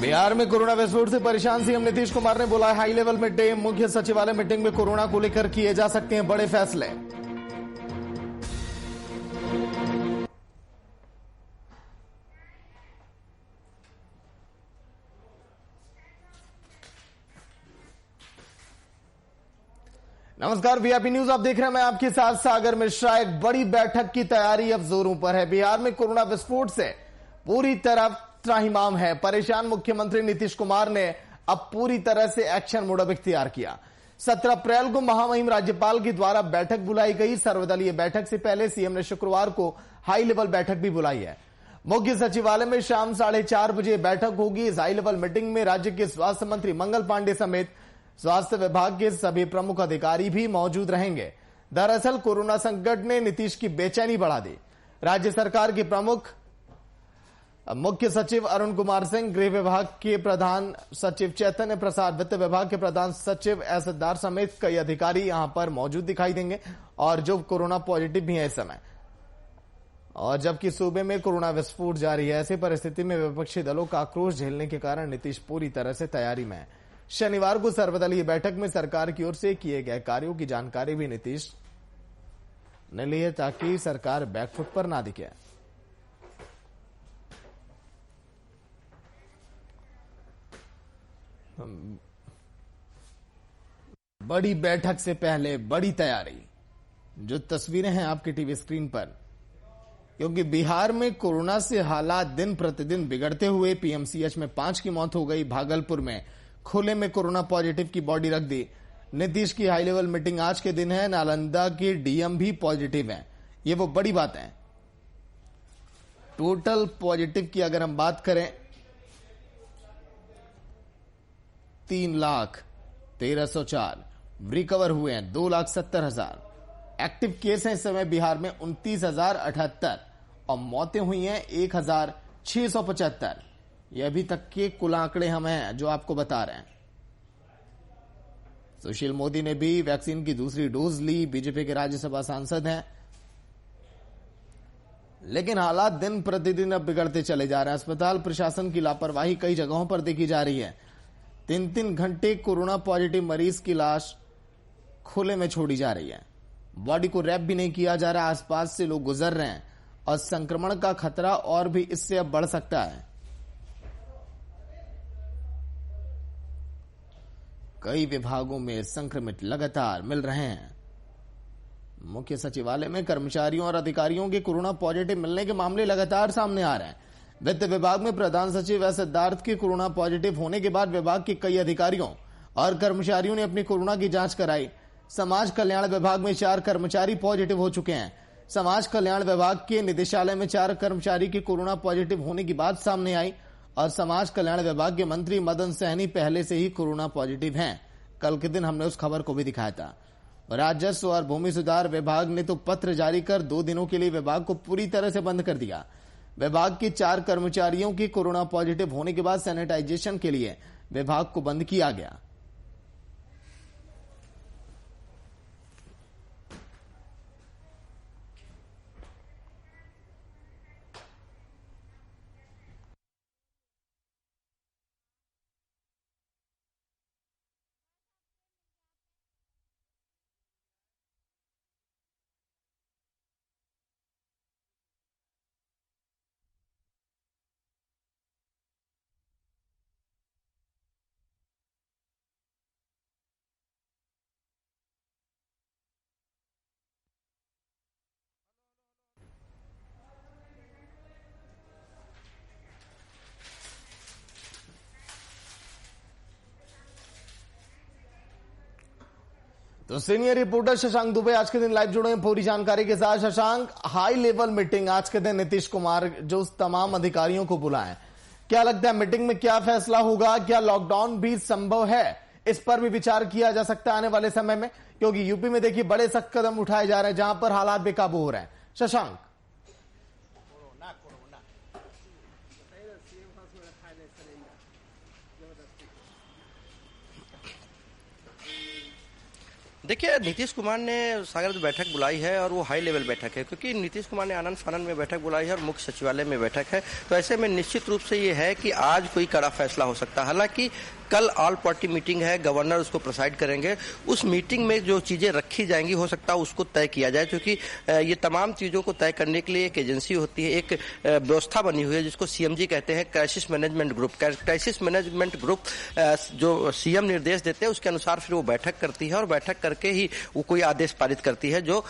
बिहार में कोरोना विस्फोट से परेशान सीएम नीतीश कुमार ने बोला हाई लेवल मीटिंग। मुख्य सचिवालय मीटिंग में कोरोना को लेकर किए जा सकते हैं बड़े फैसले। नमस्कार, वीआईपी न्यूज आप देख रहे हैं, मैं आपके साथ सागर मिश्रा। एक बड़ी बैठक की तैयारी अब जोरों पर है। बिहार में कोरोना विस्फोट से पूरी तरह त्राहिमाम है। परेशान मुख्यमंत्री नीतीश कुमार ने अब पूरी तरह से एक्शन मोड अब इख्तियार किया। 17 अप्रैल को महामहिम राज्यपाल के द्वारा बैठक बुलाई गई। सर्वदलीय बैठक से पहले सीएम ने शुक्रवार को हाई लेवल बैठक भी बुलाई है। मुख्य सचिवालय में शाम 4:30 बजे बैठक होगी। इस हाई लेवल मीटिंग में राज्य के स्वास्थ्य मंत्री मंगल पांडे समेत स्वास्थ्य विभाग के सभी प्रमुख अधिकारी भी मौजूद रहेंगे। दरअसल कोरोना संकट ने नीतीश की बेचैनी बढ़ा दी। राज्य सरकार के प्रमुख मुख्य सचिव अरुण कुमार सिंह, गृह विभाग के प्रधान सचिव चैतन्य प्रसाद, वित्त विभाग के प्रधान सचिव एस सिद्धार्थ समेत कई अधिकारी यहां पर मौजूद दिखाई देंगे और जो कोरोना पॉजिटिव भी है इस समय। और जबकि सूबे में कोरोना विस्फोट जारी है, ऐसी परिस्थिति में विपक्षी दलों का आक्रोश झेलने के कारण नीतीश पूरी तरह से तैयारी में है। शनिवार को सर्वदलीय बैठक में सरकार की ओर से किए गए कार्यों की जानकारी भी नीतीश ने ली है ताकि सरकार बैकफुट पर ना दिखे। बड़ी बैठक से पहले बड़ी तैयारी, जो तस्वीरें हैं आपकी टीवी स्क्रीन पर, क्योंकि बिहार में कोरोना से हालात दिन प्रतिदिन बिगड़ते हुए पीएमसीएच में 5 की मौत हो गई। भागलपुर में खुले में कोरोना पॉजिटिव की बॉडी रख दी। नीतीश की हाई लेवल मीटिंग आज के दिन है। नालंदा के डीएम भी पॉजिटिव हैं। ये वो बड़ी बात है। टोटल पॉजिटिव की अगर हम बात करें 3,13,04, रिकवर हुए हैं 2,70,000। एक्टिव केस हैं इस समय बिहार में 29,078 और मौतें हुई हैं 1,675। ये अभी तक के कुल आंकड़े हम हैं जो आपको बता रहे हैं। सुशील मोदी ने भी वैक्सीन की दूसरी डोज ली। बीजेपी के राज्यसभा सांसद हैं, लेकिन हालात दिन प्रतिदिन अब बिगड़ते चले जा रहे हैं। अस्पताल प्रशासन की लापरवाही कई जगहों पर देखी जा रही है। 3-3 घंटे कोरोना पॉजिटिव मरीज की लाश खुले में छोड़ी जा रही है। बॉडी को रैप भी नहीं किया जा रहा। आसपास से लोग गुजर रहे हैं और संक्रमण का खतरा और भी इससे अब बढ़ सकता है। कई विभागों में संक्रमित लगातार मिल रहे हैं। मुख्य सचिवालय में कर्मचारियों और अधिकारियों के कोरोना पॉजिटिव मिलने के मामले लगातार सामने आ रहे हैं। वित्त विभाग में प्रधान सचिव एस सिद्धार्थ के कोरोना पॉजिटिव होने के बाद विभाग के कई अधिकारियों और कर्मचारियों ने अपनी कोरोना की जांच कराई। समाज कल्याण विभाग में 4 कर्मचारी पॉजिटिव हो चुके हैं। समाज कल्याण विभाग के निदेशालय में 4 कर्मचारी की कोरोना पॉजिटिव होने की बात सामने आई और समाज कल्याण विभाग के मंत्री मदन सहनी पहले से ही कोरोना पॉजिटिव हैं। कल के दिन हमने उस खबर को भी दिखाया था। राजस्व और भूमि सुधार विभाग ने तो पत्र जारी कर 2 दिनों के लिए विभाग को पूरी तरह से बंद कर दिया। विभाग के 4 कर्मचारियों की कोरोना पॉजिटिव होने के बाद सैनिटाइजेशन के लिए विभाग को बंद किया गया। तो सीनियर रिपोर्टर शशांक दुबे आज के दिन लाइव जुड़े हैं पूरी जानकारी के साथ। शशांक, हाई लेवल मीटिंग आज के दिन नीतीश कुमार जो तमाम अधिकारियों को बुलाएं, क्या लगता है मीटिंग में क्या फैसला होगा? क्या लॉकडाउन भी संभव है? इस पर भी विचार किया जा सकता है आने वाले समय में, क्योंकि यूपी में देखिए बड़े सख्त कदम उठाए जा रहे हैं जहां पर हालात बेकाबू हो रहे हैं। शशांक, देखिए, नीतीश कुमार ने सागर में बैठक बुलाई है और वो हाई लेवल बैठक है, क्योंकि नीतीश कुमार ने आनंद फानंद में बैठक बुलाई है और मुख्य सचिवालय में बैठक है। तो ऐसे में निश्चित रूप से ये है कि आज कोई कड़ा फैसला हो सकता है। हालांकि कल ऑल पार्टी मीटिंग है, गवर्नर उसको प्रिसाइड करेंगे। उस मीटिंग में जो चीजें रखी जाएंगी हो सकता है उसको तय किया जाए, क्योंकि ये तमाम चीजों को तय करने के लिए एक एजेंसी होती है, एक व्यवस्था बनी हुई है जिसको सीएमजी कहते हैं, crisis management group. Crisis management group जो सीएम निर्देश देते हैं उसके अनुसार फिर वो बैठक करती है और बैठक करके ही वो कोई आदेश पारित करती है, जो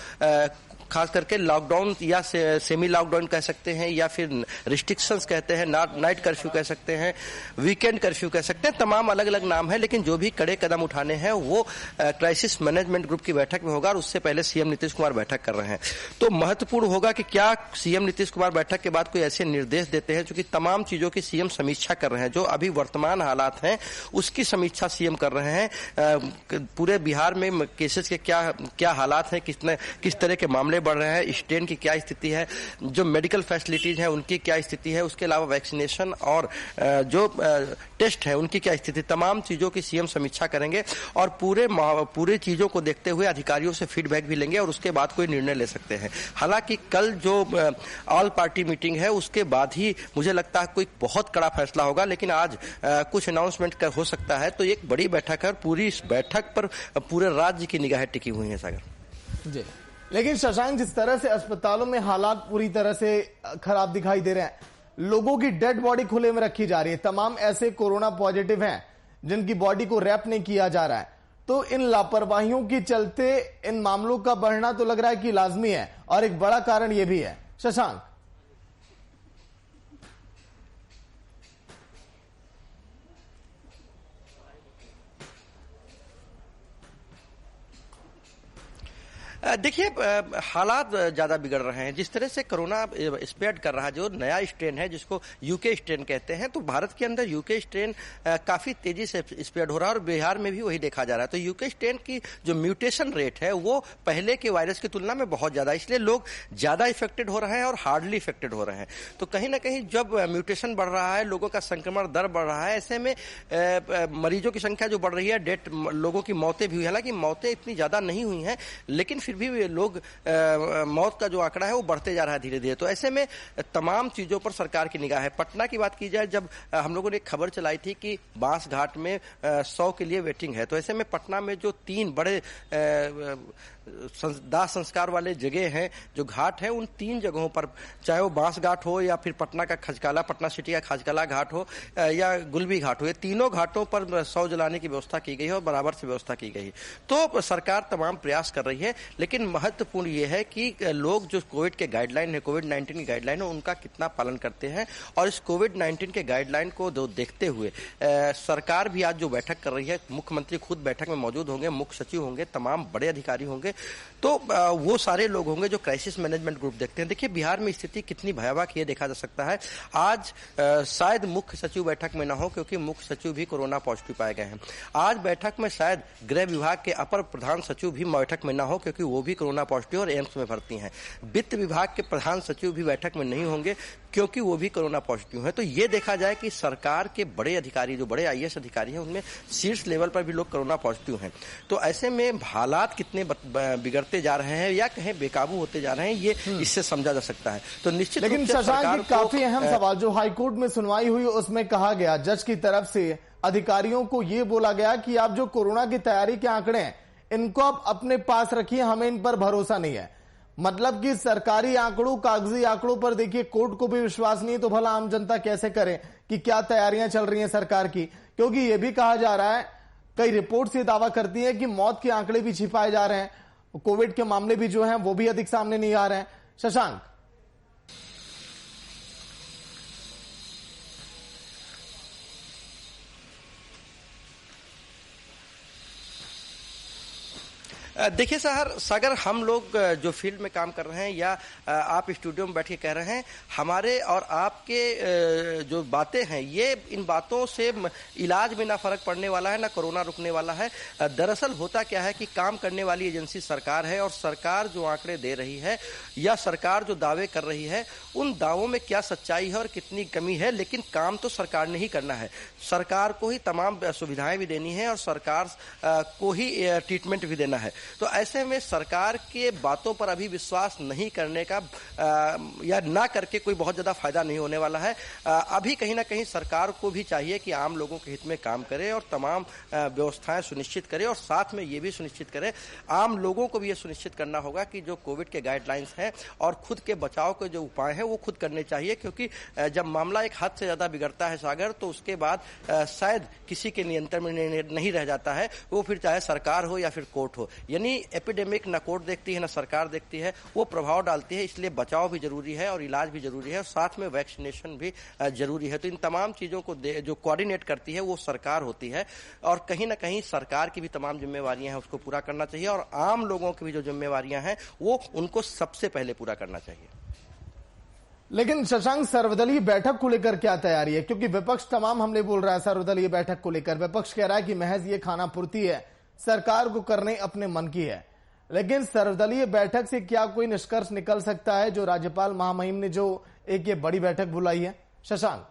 खास करके लॉकडाउन या सेमी लॉकडाउन कह सकते हैं, या फिर रिस्ट्रिक्शंस कहते हैं, नाइट कर्फ्यू कह सकते हैं, वीकेंड कर्फ्यू कह सकते हैं, तमाम अलग अलग नाम है। लेकिन जो भी कड़े कदम उठाने हैं वो क्राइसिस मैनेजमेंट ग्रुप की बैठक में होगा और उससे पहले सीएम नीतीश कुमार बैठक कर रहे हैं। तो महत्वपूर्ण होगा कि क्या सीएम नीतीश कुमार बैठक के बाद कोई ऐसे निर्देश देते हैं, क्योंकि तमाम चीजों की सीएम समीक्षा कर रहे हैं। जो अभी वर्तमान हालात हैं उसकी समीक्षा सीएम कर रहे हैं। पूरे बिहार में केसेस के क्या हालात हैं, किस तरह के मामले बढ़ रहे हैं, स्ट्रेन की क्या स्थिति है, जो मेडिकल फैसिलिटीज है उनकी क्या स्थिति है, उसके अलावा वैक्सीनेशन और जो टेस्ट है उनकी क्या स्थिति, तमाम चीजों की सीएम समीक्षा करेंगे और पूरे चीजों को देखते हुए अधिकारियों से फीडबैक भी लेंगे और उसके बाद कोई निर्णय ले सकते हैं। हालांकि कल जो ऑल पार्टी मीटिंग है उसके बाद ही मुझे लगता है कोई बहुत कड़ा फैसला होगा, लेकिन आज कुछ अनाउंसमेंट हो सकता है। तो एक बड़ी बैठक है और पूरी इस बैठक पर पूरे राज्य की निगाहें टिकी हुई है सागर जी। लेकिन शशांक, जिस तरह से अस्पतालों में हालात पूरी तरह से खराब दिखाई दे रहे हैं, लोगों की डेड बॉडी खुले में रखी जा रही है, तमाम ऐसे कोरोना पॉजिटिव हैं जिनकी बॉडी को रैप नहीं किया जा रहा है, तो इन लापरवाहियों के चलते इन मामलों का बढ़ना तो लग रहा है कि लाजमी है और एक बड़ा कारण यह भी है। शशांक, देखिए, हालात ज्यादा बिगड़ रहे हैं। जिस तरह से कोरोना स्प्रेड कर रहा है, जो नया स्ट्रेन है जिसको यूके स्ट्रेन कहते हैं, तो भारत के अंदर यूके स्ट्रेन काफी तेजी से स्प्रेड हो रहा है और बिहार में भी वही देखा जा रहा है। तो यूके स्ट्रेन की जो म्यूटेशन रेट है वो पहले के वायरस की तुलना में बहुत ज्यादा, इसलिए लोग ज्यादा इफेक्टेड हो रहे हैं और हार्डली इफेक्टेड हो रहे हैं। तो कहीं ना कहीं जब म्यूटेशन बढ़ रहा है, लोगों का संक्रमण दर बढ़ रहा है, ऐसे में मरीजों की संख्या जो बढ़ रही है, डेथ, लोगों की मौतें भी हुई। हालांकि मौतें इतनी ज्यादा नहीं हुई हैं, लेकिन फिर भी लोग मौत का जो आंकड़ा है वो बढ़ते जा रहा है धीरे धीरे। तो ऐसे में तमाम चीजों पर सरकार की निगाह है। पटना की बात की जाए, जब हम लोगों ने एक खबर चलाई थी कि बांस घाट में 100 के लिए वेटिंग है, तो ऐसे में पटना में जो 3 बड़े दाह संस्कार वाले जगह हैं, जो घाट हैं, उन 3 जगहों पर, चाहे वो बांस घाट हो या फिर पटना का खजकाला, पटना सिटी का खजकाला घाट हो या गुलबी घाट हो, ये तीनों घाटों पर 100 जलाने की व्यवस्था की गई है और बराबर से व्यवस्था की गई है। तो सरकार तमाम प्रयास कर रही है, लेकिन महत्वपूर्ण ये है कि लोग जो कोविड के गाइडलाइन है, कोविड-19 की गाइडलाइन है, उनका कितना पालन करते हैं। और इस कोविड-19 के गाइडलाइन को देखते हुए सरकार भी आज जो बैठक कर रही है, मुख्यमंत्री खुद बैठक में मौजूद होंगे, मुख्य सचिव होंगे, तमाम बड़े अधिकारी होंगे, तो वो सारे लोग होंगे जो क्राइसिस मैनेजमेंट ग्रुप देखते हैं। देखिए, बिहार में स्थिति कितनी भयावह की है देखा जा सकता है। आज शायद मुख्य सचिव बैठक में ना हो, क्योंकि मुख्य सचिव भी कोरोना पॉजिटिव पाए गए हैं। आज बैठक में शायद गृह विभाग के अपर प्रधान सचिव भी बैठक में ना हो, क्योंकि वो भी कोरोना पॉजिटिव और एम्स में भर्ती हैं। वित्त विभाग के प्रधान सचिव भी बैठक में नहीं होंगे, क्योंकि वो भी कोरोना पॉजिटिव है। तो ये देखा जाए कि सरकार के बड़े अधिकारी, जो बड़े आईएएस अधिकारी हैं, उनमें शीर्ष लेवल पर भी लोग कोरोना पॉजिटिव हैं। तो ऐसे में हालात कितने बिगड़ते जा रहे हैं या कहीं बेकाबू होते जा रहे हैं, ये इससे समझा जा सकता है। तो निश्चित, लेकिन शशांक, काफी अहम सवाल जो हाईकोर्ट में सुनवाई हुई, उसमें कहा गया, जज की तरफ से अधिकारियों को यह बोला गया कि आप जो कोरोना की तैयारी के आंकड़े हैं, इनको आप अपने पास रखिए, हमें इन पर भरोसा नहीं है। मतलब कि सरकारी आंकड़ों, कागजी आंकड़ों पर देखिए, कोर्ट को भी विश्वास नहीं है, तो भला आम जनता कैसे करे कि क्या तैयारियां चल रही हैं सरकार की। क्योंकि यह भी कहा जा रहा है, कई रिपोर्ट्स ये दावा करती हैं कि मौत के आंकड़े भी छिपाए जा रहे हैं, कोविड के मामले भी जो हैं वो भी अधिक सामने नहीं आ रहे हैं। शशांक, देखिए सागर, हम लोग जो फील्ड में काम कर रहे हैं या आप स्टूडियो में बैठ के कह रहे हैं, हमारे और आपके जो बातें हैं, ये इन बातों से इलाज में ना फर्क पड़ने वाला है, ना कोरोना रुकने वाला है। दरअसल होता क्या है कि काम करने वाली एजेंसी सरकार है, और सरकार जो आंकड़े दे रही है या सरकार जो दावे कर रही है, उन दावों में क्या सच्चाई है और कितनी कमी है, लेकिन काम तो सरकार ने ही करना है। सरकार को ही तमाम सुविधाएं भी देनी है और सरकार को ही ट्रीटमेंट भी देना है। तो ऐसे में सरकार के बातों पर अभी विश्वास नहीं करने का या ना करके कोई बहुत ज्यादा फायदा नहीं होने वाला है। अभी कहीं ना कहीं सरकार को भी चाहिए कि आम लोगों के हित में काम करे और तमाम व्यवस्थाएं सुनिश्चित करे, और साथ में ये भी सुनिश्चित करे, आम लोगों को भी ये सुनिश्चित करना होगा कि जो कोविड के गाइडलाइंस हैं और खुद के बचाव के जो उपाय हैं वो खुद करने चाहिए। क्योंकि जब मामला एक हद से ज्यादा बिगड़ता है सागर, तो उसके बाद शायद किसी के नियंत्रण में नहीं रह जाता है, वो फिर चाहे सरकार हो या फिर कोर्ट हो। यानी एपिडेमिक ना कोर्ट देखती है ना सरकार देखती है, वो प्रभाव डालती है। इसलिए बचाव भी जरूरी है और इलाज भी जरूरी है, और साथ में वैक्सीनेशन भी जरूरी है। तो इन तमाम चीजों को जो कोऑर्डिनेट करती है वो सरकार होती है, और कहीं ना कहीं सरकार की भी तमाम जिम्मेवारियां हैं उसको पूरा करना चाहिए, और आम लोगों की भी जो जिम्मेवारियां हैं वो उनको सबसे पहले पूरा करना चाहिए। लेकिन शशांक, सर्वदलीय बैठक को लेकर क्या तैयारी है? क्योंकि विपक्ष तमाम हमले बोल रहा है सर्वदलीय बैठक को लेकर। विपक्ष कह रहा है कि महज ये खानापूर्ति है, सरकार को करने अपने मन की है। लेकिन सर्वदलीय बैठक से क्या कोई निष्कर्ष निकल सकता है, जो राज्यपाल महामहिम ने जो एक ये बड़ी बैठक बुलाई है? शशांक,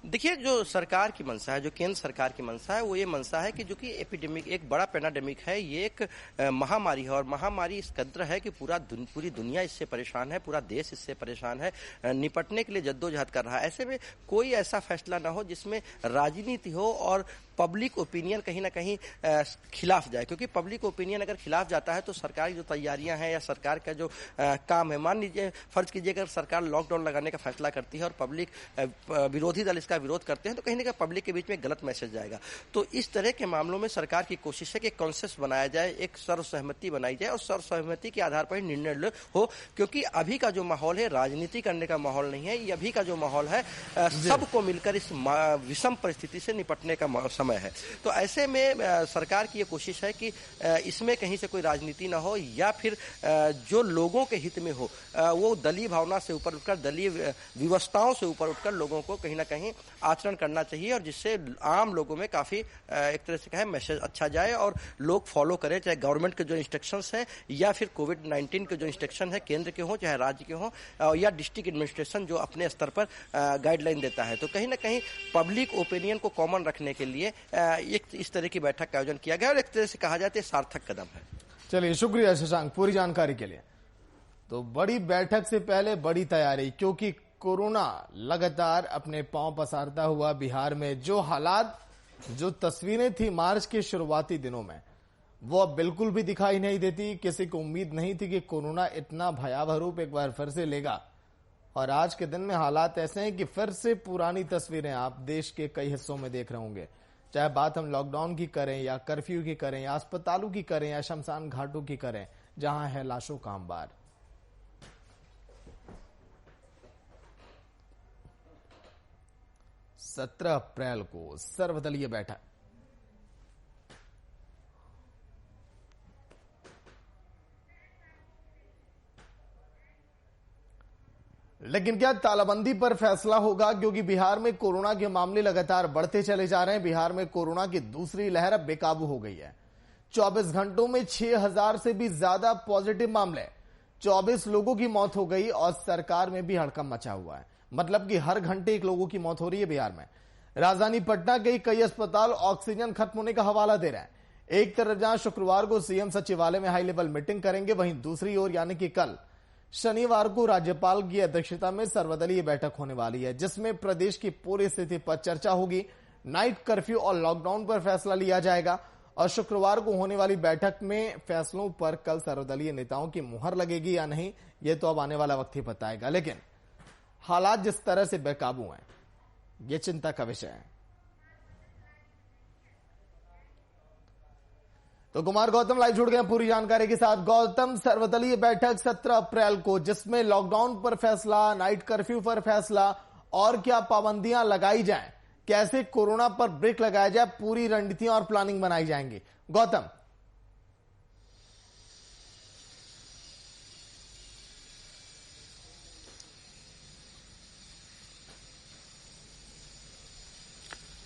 देखिए, जो सरकार की मंशा है, जो केंद्र सरकार की मंशा है, वो ये मंशा है कि जो कि एपिडेमिक एक बड़ा पैंडेमिक है, ये एक महामारी है, और महामारी इस कदर है कि पूरी दुनिया इससे परेशान है, पूरा देश इससे परेशान है, निपटने के लिए जद्दोजहद कर रहा है। ऐसे में कोई ऐसा फैसला ना हो जिसमें राजनीति हो और पब्लिक ओपिनियन कहीं ना कहीं खिलाफ जाए। क्योंकि पब्लिक ओपिनियन अगर खिलाफ जाता है तो सरकार की जो तैयारियां हैं या सरकार का जो काम है, मान लीजिए फर्ज कीजिए अगर सरकार लॉकडाउन लगाने का फैसला करती है और पब्लिक विरोधी दल इसका विरोध करते हैं, तो कहीं ना कहीं पब्लिक के बीच में गलत मैसेज जाएगा। तो इस तरह के मामलों में सरकार की कोशिश है कि कॉन्सेंसस बनाया जाए, एक सर्वसहमति बनाई जाए, और सर्वसहमति के आधार पर ही निर्णय हो। क्योंकि अभी का जो माहौल है राजनीति करने का माहौल नहीं है, ये अभी का जो माहौल है सबको मिलकर इस विषम परिस्थिति से निपटने का समय है। तो ऐसे में सरकार की ये कोशिश है कि इसमें कहीं से कोई राजनीति ना हो, या फिर जो लोगों के हित में हो वो दलीय भावना से ऊपर उठकर, दलीय व्यवस्थाओं से ऊपर उठकर लोगों को कहीं ना कहीं आचरण करना चाहिए, और जिससे आम लोगों में काफी एक तरह से कहें मैसेज अच्छा जाए और लोग फॉलो करें, चाहे गवर्नमेंट के जो इंस्ट्रक्शंस हैं या फिर कोविड-19 के जो इंस्ट्रक्शन है केंद्र के हों चाहे राज्य के हों, या डिस्ट्रिक्ट एडमिनिस्ट्रेशन जो अपने स्तर पर गाइडलाइन देता है। तो कहीं ना कहीं पब्लिक ओपिनियन को कॉमन रखने के लिए एक इस तरह की बैठक का आयोजन किया गया, और एक तरह से कहा जाए तो सार्थक कदम है। चलिए, शुक्रिया शशांक पूरी जानकारी के लिए। तो बड़ी बैठक से पहले बड़ी तैयारी, क्योंकि कोरोना लगातार अपने पांव पसारता हुआ बिहार में जो हालात, जो तस्वीरें थी मार्च के शुरुआती दिनों में, वो अब बिल्कुल भी दिखाई नहीं देती। किसी को उम्मीद नहीं थी कि कोरोना इतना भयावह रूप एक बार फिर से लेगा, और आज के दिन में हालात ऐसे हैं कि फिर से पुरानी तस्वीरें आप देश के कई हिस्सों में देख रहे होंगे। चाहे बात हम लॉकडाउन की करें या कर्फ्यू की करें या अस्पतालों की करें या शमशान घाटों की करें, जहां है लाशों का अंबार। सत्रह अप्रैल को सर्वदलीय बैठक। लेकिन क्या तालाबंदी पर फैसला होगा? क्योंकि बिहार में कोरोना के मामले लगातार बढ़ते चले जा रहे हैं। बिहार में कोरोना की दूसरी लहर अब बेकाबू हो गई है। 24 घंटों में 6000 से भी ज्यादा पॉजिटिव मामले, 24 लोगों की मौत हो गई, और सरकार में भी हड़कंप मचा हुआ है। मतलब कि हर घंटे एक लोगों की मौत हो रही है बिहार में। राजधानी पटना के कई अस्पताल ऑक्सीजन खत्म होने का हवाला दे रहे हैं। एक तरफ जहां शुक्रवार को सीएम सचिवालय में हाई लेवल मीटिंग करेंगे, वहीं दूसरी ओर यानी कि कल शनिवार को राज्यपाल की अध्यक्षता में सर्वदलीय बैठक होने वाली है, जिसमें प्रदेश की पूरी स्थिति पर चर्चा होगी। नाइट कर्फ्यू और लॉकडाउन पर फैसला लिया जाएगा, और शुक्रवार को होने वाली बैठक में फैसलों पर कल सर्वदलीय नेताओं की मुहर लगेगी या नहीं, यह तो अब आने वाला वक्त ही बताएगा। लेकिन हालात जिस तरह से बेकाबू हैं, यह चिंता का विषय है। तो कुमार गौतम लाइव जुड़ गए पूरी जानकारी के साथ। गौतम, सर्वदलीय बैठक 17 अप्रैल को, जिसमें लॉकडाउन पर फैसला, नाइट कर्फ्यू पर फैसला और क्या पाबंदियां लगाई जाएं, कैसे कोरोना पर ब्रेक लगाया जाए, पूरी रणनीतियां और प्लानिंग बनाई जाएंगी। गौतम।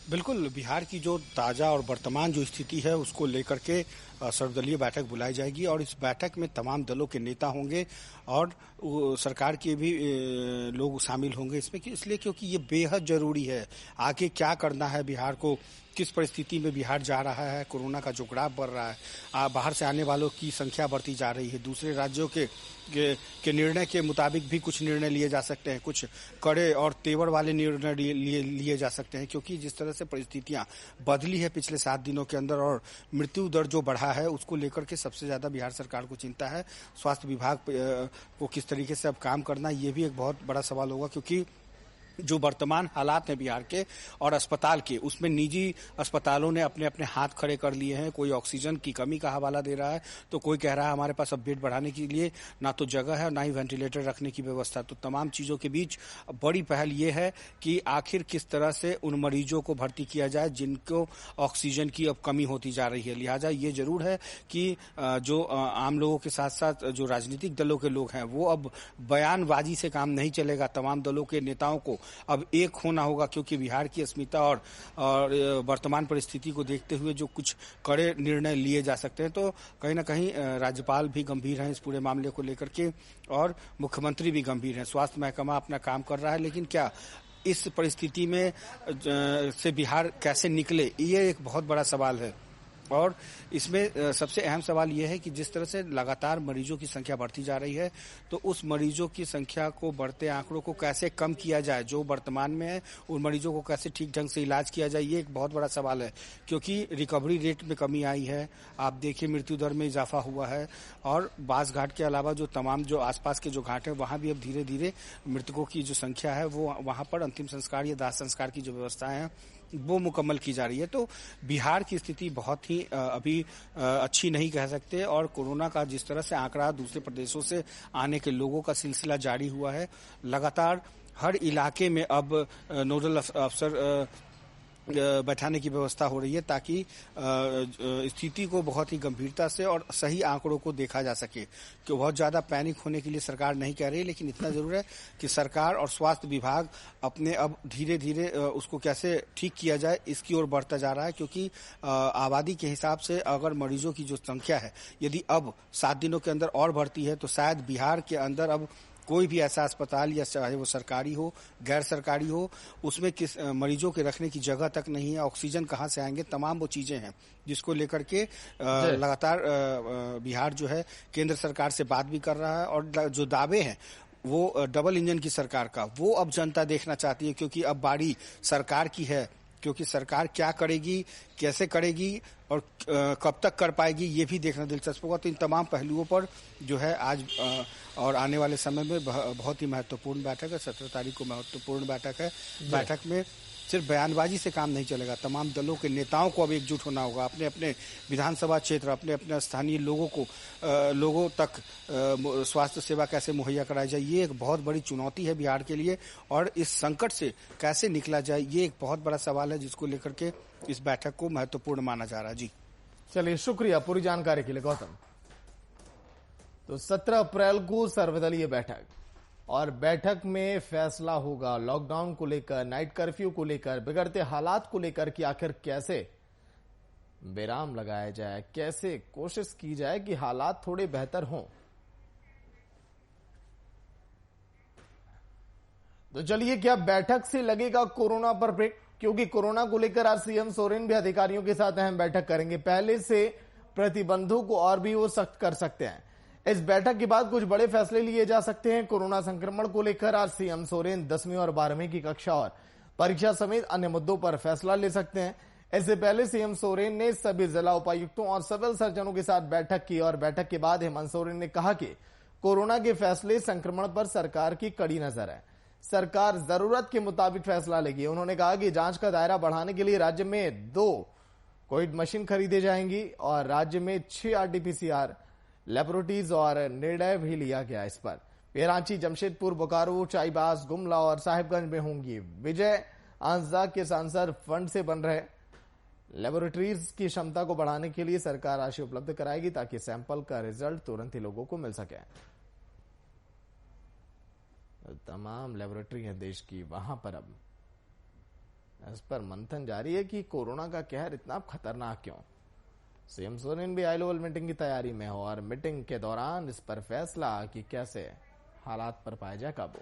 बिल्कुल, बिहार की जो ताज़ा और वर्तमान जो स्थिति है उसको लेकर के सर्वदलीय बैठक बुलाई जाएगी और इस बैठक में तमाम दलों के नेता होंगे और सरकार के भी लोग शामिल होंगे इसमें, इसलिए क्योंकि ये बेहद जरूरी है। आगे क्या करना है बिहार को, किस परिस्थिति में बिहार जा रहा है, कोरोना का जो ग्राफ बढ़ रहा है, बाहर से आने वालों की संख्या बढ़ती जा रही है, दूसरे राज्यों के निर्णय के मुताबिक भी कुछ निर्णय लिए जा सकते हैं, कुछ कड़े और तेवर वाले निर्णय लिए जा सकते हैं, क्योंकि जिस तरह से परिस्थितियां बदली है पिछले 7 दिनों के अंदर और मृत्यु दर जो बढ़ा है उसको लेकर के सबसे ज्यादा बिहार सरकार को चिंता है। स्वास्थ्य विभाग को किस तरीके से अब काम करना, ये भी एक बहुत बड़ा सवाल होगा, क्योंकि जो वर्तमान हालात हैं बिहार के और अस्पताल के, उसमें निजी अस्पतालों ने अपने अपने हाथ खड़े कर लिए हैं। कोई ऑक्सीजन की कमी का हवाला दे रहा है तो कोई कह रहा है हमारे पास अब बेड बढ़ाने के लिए ना तो जगह है ना ही वेंटिलेटर रखने की व्यवस्था। तो तमाम चीजों के बीच बड़ी पहल ये है कि आखिर किस तरह से उन मरीजों को भर्ती किया जाए जिनको ऑक्सीजन की अब कमी होती जा रही है। लिहाजा ये जरूर है कि जो आम लोगों के साथ साथ जो राजनीतिक दलों के लोग हैं वो अब बयानबाजी से काम नहीं चलेगा। तमाम दलों के नेताओं को अब एक होना होगा, क्योंकि बिहार की अस्मिता और वर्तमान परिस्थिति को देखते हुए जो कुछ कड़े निर्णय लिए जा सकते हैं। तो कहीं ना कहीं राज्यपाल भी गंभीर हैं इस पूरे मामले को लेकर के और मुख्यमंत्री भी गंभीर हैं। स्वास्थ्य महकमा अपना काम कर रहा है, लेकिन क्या इस परिस्थिति में से बिहार कैसे निकले, ये एक बहुत बड़ा सवाल है। और इसमें सबसे अहम सवाल यह है कि जिस तरह से लगातार मरीजों की संख्या बढ़ती जा रही है, तो उस मरीजों की संख्या को, बढ़ते आंकड़ों को कैसे कम किया जाए, जो वर्तमान में है उन मरीजों को कैसे ठीक ढंग से इलाज किया जाए, ये एक बहुत बड़ा सवाल है। क्योंकि रिकवरी रेट में कमी आई है, आप देखिए मृत्यु दर में इजाफा हुआ है और बास घाट के अलावा जो तमाम जो आसपास के जो घाट है वहां भी अब धीरे धीरे मृतकों की जो संख्या है वो वहां पर अंतिम संस्कार या दाह संस्कार की जो व्यवस्थाएं हैं वो मुकम्मल की जा रही है। तो बिहार की स्थिति बहुत ही अभी अच्छी नहीं कह सकते और कोरोना का जिस तरह से आंकड़ा दूसरे प्रदेशों से आने के लोगों का सिलसिला जारी हुआ है, लगातार हर इलाके में अब नोडल अफसर बैठाने की व्यवस्था हो रही है ताकि स्थिति को बहुत ही गंभीरता से और सही आंकड़ों को देखा जा सके। कि बहुत ज्यादा पैनिक होने के लिए सरकार नहीं कह रही, लेकिन इतना जरूर है कि सरकार और स्वास्थ्य विभाग अपने अब धीरे धीरे उसको कैसे ठीक किया जाए इसकी ओर बढ़ता जा रहा है। क्योंकि आबादी के हिसाब से अगर मरीजों की जो संख्या है यदि अब 7 दिनों के अंदर और बढ़ती है तो शायद बिहार के अंदर अब कोई भी ऐसा अस्पताल या चाहे वो सरकारी हो गैर सरकारी हो उसमें किस मरीजों के रखने की जगह तक नहीं है, ऑक्सीजन कहाँ से आएंगे, तमाम वो चीजें हैं जिसको लेकर के लगातार बिहार जो है केंद्र सरकार से बात भी कर रहा है। और जो दावे हैं वो डबल इंजन की सरकार का, वो अब जनता देखना चाहती है, क्योंकि अब बारी सरकार की है। क्योंकि सरकार क्या करेगी, कैसे करेगी और कब तक कर पाएगी, ये भी देखना दिलचस्प होगा। तो इन तमाम पहलुओं पर जो है आज और आने वाले समय में बहुत ही महत्वपूर्ण बैठक है। 17 तारीख को महत्वपूर्ण बैठक है। बैठक में सिर्फ बयानबाजी से काम नहीं चलेगा, तमाम दलों के नेताओं को अब एकजुट होना होगा। अपने अपने विधानसभा क्षेत्र, अपने अपने स्थानीय लोगों तक स्वास्थ्य सेवा कैसे मुहैया कराई जाए, ये एक बहुत बड़ी चुनौती है बिहार के लिए। और इस संकट से कैसे निकला जाए, ये एक बहुत बड़ा सवाल है जिसको लेकर के इस बैठक को महत्वपूर्ण माना जा रहा है। जी चलिए, शुक्रिया पूरी जानकारी के लिए गौतम। तो 17 अप्रैल को सर्वदलीय बैठक और बैठक में फैसला होगा लॉकडाउन को लेकर, नाइट कर्फ्यू को लेकर, बिगड़ते हालात को लेकर कि आखिर कैसे विराम लगाया जाए, कैसे कोशिश की जाए कि हालात थोड़े बेहतर हों। तो चलिए, क्या बैठक से लगेगा कोरोना पर ब्रेक? क्योंकि कोरोना को लेकर आज सीएम सोरेन भी अधिकारियों के साथ अहम बैठक करेंगे। पहले से प्रतिबंधों को और भी वो सख्त कर सकते हैं। इस बैठक के बाद कुछ बड़े फैसले लिए जा सकते हैं। कोरोना संक्रमण को लेकर आज सीएम सोरेन 10वीं और 12वीं की कक्षा और परीक्षा समेत अन्य मुद्दों पर फैसला ले सकते हैं। इससे पहले सीएम सोरेन ने सभी जिला उपायुक्तों और सिविल सर्जनों के साथ बैठक की और बैठक के बाद हेमंत सोरेन ने कहा कि कोरोना के फैसले संक्रमण पर सरकार की कड़ी नजर है, सरकार जरूरत के मुताबिक फैसला लेगी। उन्होंने कहा कि जांच का दायरा बढ़ाने के लिए राज्य में 2 कोविड मशीन खरीदे जाएंगी और राज्य में 6 आरटीपीसीआर लेबोरेटरीज और निर्णय भी लिया गया इस पर। रांची, जमशेदपुर, बोकारो, चाईबास, गुमला और साहिबगंज में होंगी। विजय आंसदा के सांसद फंड से बन रहे लेबोरेटरीज की क्षमता को बढ़ाने के लिए सरकार राशि उपलब्ध कराएगी ताकि सैंपल का रिजल्ट तुरंत ही लोगों को मिल सके। तमाम लेबोरेटरी है देश की, वहां पर अब इस पर मंथन जारी है कि कोरोना का कहर इतना खतरनाक क्यों। सीएम सोरेन भी हाई लेवल मीटिंग की तैयारी में हो और मीटिंग के दौरान इस पर फैसला कि कैसे हालात पर पाया जाए काबू।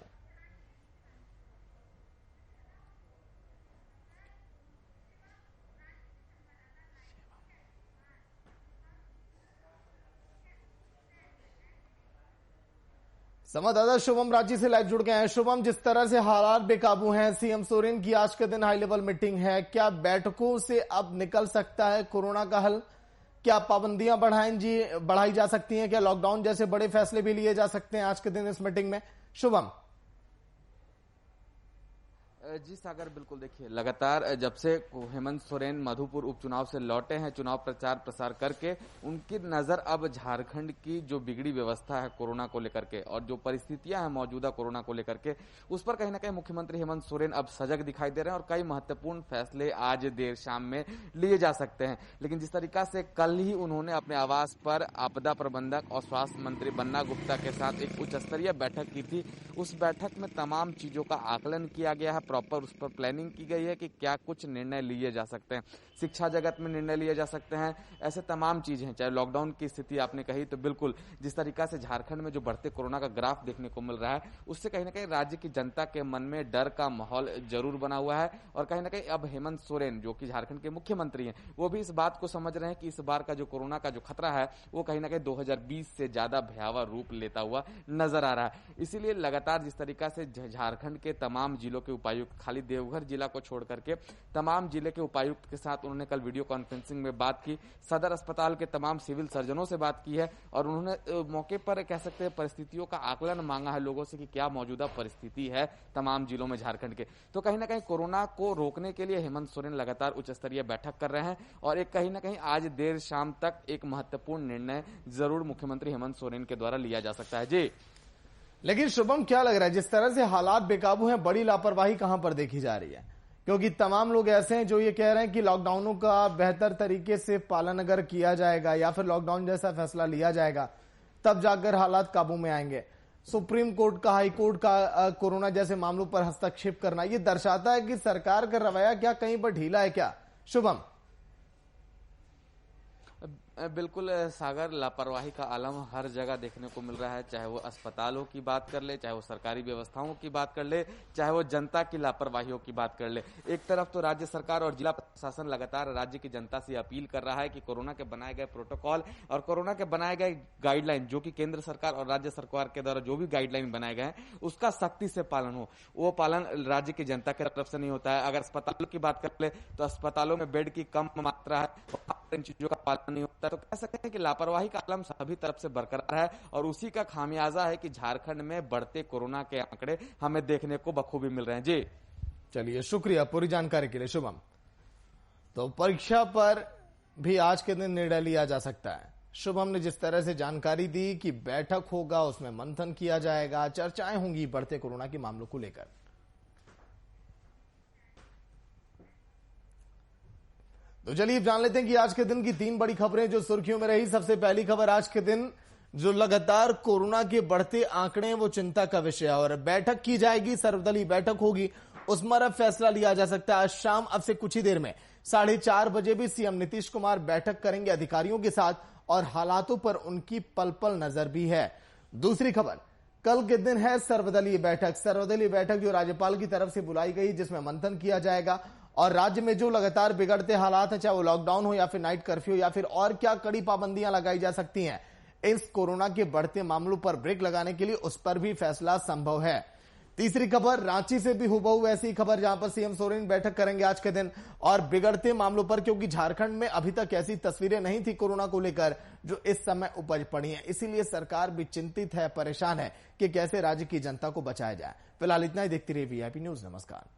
संवाददाता शुभम रांची से लाइव जुड़ गए हैं। शुभम, जिस तरह से हालात बेकाबू हैं, सीएम सोरेन की आज के दिन हाई लेवल मीटिंग है, क्या बैठकों से अब निकल सकता है कोरोना का हल? क्या पाबंदियां बढ़ाई जा सकती हैं? क्या लॉकडाउन जैसे बड़े फैसले भी लिए जा सकते हैं आज के दिन इस मीटिंग में? शुभम। जी सागर, बिल्कुल देखिए, लगातार जब से हेमंत सोरेन मधुपुर उपचुनाव से लौटे हैं, चुनाव प्रचार प्रसार करके, उनकी नजर अब झारखंड की जो बिगड़ी व्यवस्था है कोरोना को लेकर के और जो परिस्थितियां हैं मौजूदा कोरोना को लेकर के, उस पर कहीं ना कहीं मुख्यमंत्री हेमंत सोरेन अब सजग दिखाई दे रहे हैं और कई महत्वपूर्ण फैसले आज देर शाम में लिए जा सकते हैं। लेकिन जिस तरीका से कल ही उन्होंने अपने आवास पर आपदा प्रबंधक और स्वास्थ्य मंत्री बन्ना गुप्ता के साथ एक उच्च स्तरीय बैठक की थी, उस बैठक में तमाम चीजों का आकलन किया गया है, प्रॉपर उस पर प्लानिंग की गई है कि क्या कुछ निर्णय लिए जा सकते हैं, शिक्षा जगत में निर्णय लिए जा सकते हैं, ऐसे तमाम चीजें हैं। चाहे लॉकडाउन की स्थिति आपने कही तो बिल्कुल, जिस तरीका से झारखंड में जो बढ़ते कोरोना का ग्राफ देखने को मिल रहा है, उससे कहीं ना कहीं राज्य की जनता के मन में डर का माहौल जरूर बना हुआ है और कहीं ना कहीं अब हेमंत सोरेन जो कि झारखंड के मुख्यमंत्री हैं, वो भी इस बात को समझ रहे हैं कि इस बार का जो कोरोना का जो खतरा है वो कहीं ना कहीं 2020 से ज्यादा भयावह रूप लेता हुआ नजर आ रहा है। इसीलिए लगातार जिस तरीका से झारखंड के तमाम जिलों के उपायुक्त, खाली देवघर जिला को छोड़ करके तमाम जिले के उपायुक्त के साथ उन्होंने कल वीडियो कॉन्फ्रेंसिंग में बात की, सदर अस्पताल के तमाम सिविल सर्जनों से बात की है और उन्होंने मौके पर कह सकते हैं परिस्थितियों का आकलन मांगा है लोगों से कि क्या मौजूदा परिस्थिति है तमाम जिलों में झारखंड के। तो कहीं ना कहीं कोरोना को रोकने के लिए हेमंत सोरेन लगातार उच्च स्तरीय बैठक कर रहे हैं और एक कहीं ना कहीं आज देर शाम तक एक महत्वपूर्ण निर्णय जरूर मुख्यमंत्री हेमंत सोरेन के द्वारा लिया जा सकता है। जी, लेकिन शुभम, क्या लग रहा है जिस तरह से हालात बेकाबू हैं, बड़ी लापरवाही कहां पर देखी जा रही है? क्योंकि तमाम लोग ऐसे हैं जो ये कह रहे हैं कि लॉकडाउनों का बेहतर तरीके से पालन अगर किया जाएगा या फिर लॉकडाउन जैसा फैसला लिया जाएगा तब जाकर हालात काबू में आएंगे। सुप्रीम कोर्ट का, हाई कोर्ट का कोरोना जैसे मामलों पर हस्तक्षेप करना, ये दर्शाता है कि सरकार का रवैया क्या कहीं पर ढीला है क्या? शुभम। बिल्कुल सागर, लापरवाही का आलम हर जगह देखने को मिल रहा है, चाहे वो अस्पतालों की बात कर ले, चाहे वो सरकारी व्यवस्थाओं की बात कर ले, चाहे वो जनता की लापरवाहियों की बात कर ले। एक तरफ तो राज्य सरकार और जिला प्रशासन लगातार राज्य की जनता से अपील कर रहा है कि कोरोना के बनाए गए प्रोटोकॉल और कोरोना के बनाए गए गाइडलाइन, जो कि केंद्र सरकार और राज्य सरकार के द्वारा जो भी गाइडलाइन बनाए गए हैं उसका सख्ती से पालन हो। वो पालन राज्य की जनता की तरफ से नहीं होता है। अगर अस्पतालों की बात कर ले तो अस्पतालों में बेड की कम मात्रा है, इन चीजों का पालन नहीं होता, तो कह सकते हैं कि लापरवाही का आलम सभी तरफ से बरकरार है और उसी का खामियाजा है कि झारखंड में बढ़ते कोरोना के आंकड़े हमें देखने को बखूबी मिल रहे हैं। जी, चलिए, शुक्रिया पूरी जानकारी के लिए शुभम। तो परीक्षा पर भी आज के दिन निर्णय लिया जा सकता है। शुभम ने जिस तरह से जानकारी दी कि बैठक होगा, उसमें मंथन किया जाएगा, चर्चाएं होंगी बढ़ते कोरोना के मामलों को लेकर। तो चलिए जान लेते हैं कि आज के दिन की 3 बड़ी खबरें जो सुर्खियों में रही। सबसे पहली खबर, आज के दिन जो लगातार कोरोना के बढ़ते आंकड़े हैं वो चिंता का विषय है और बैठक की जाएगी, सर्वदलीय बैठक होगी, उसमें अब फैसला लिया जा सकता है। आज शाम, अब से कुछ ही देर में 4:30 बजे भी सीएम नीतीश कुमार बैठक करेंगे अधिकारियों के साथ और हालातों पर उनकी पल पल नजर भी है। दूसरी खबर, कल के दिन है सर्वदलीय बैठक। सर्वदलीय बैठक जो राज्यपाल की तरफ से बुलाई गई, जिसमें मंथन किया जाएगा और राज्य में जो लगातार बिगड़ते हालात हैं, चाहे वो लॉकडाउन हो या फिर नाइट कर्फ्यू या फिर और क्या कड़ी पाबंदियां लगाई जा सकती हैं, इस कोरोना के बढ़ते मामलों पर ब्रेक लगाने के लिए उस पर भी फैसला संभव है। तीसरी खबर, रांची से भी हुबहू ऐसी खबर जहां पर सीएम सोरेन बैठक करेंगे आज के दिन और बिगड़ते मामलों पर, क्योंकि झारखंड में अभी तक ऐसी तस्वीरें नहीं थी कोरोना को लेकर जो इस समय उपज पड़ी हैं, इसीलिए सरकार भी चिंतित है, परेशान है कि कैसे राज्य की जनता को बचाया जाए। फिलहाल इतना ही। देखती रहिए वीआईपी न्यूज। नमस्कार।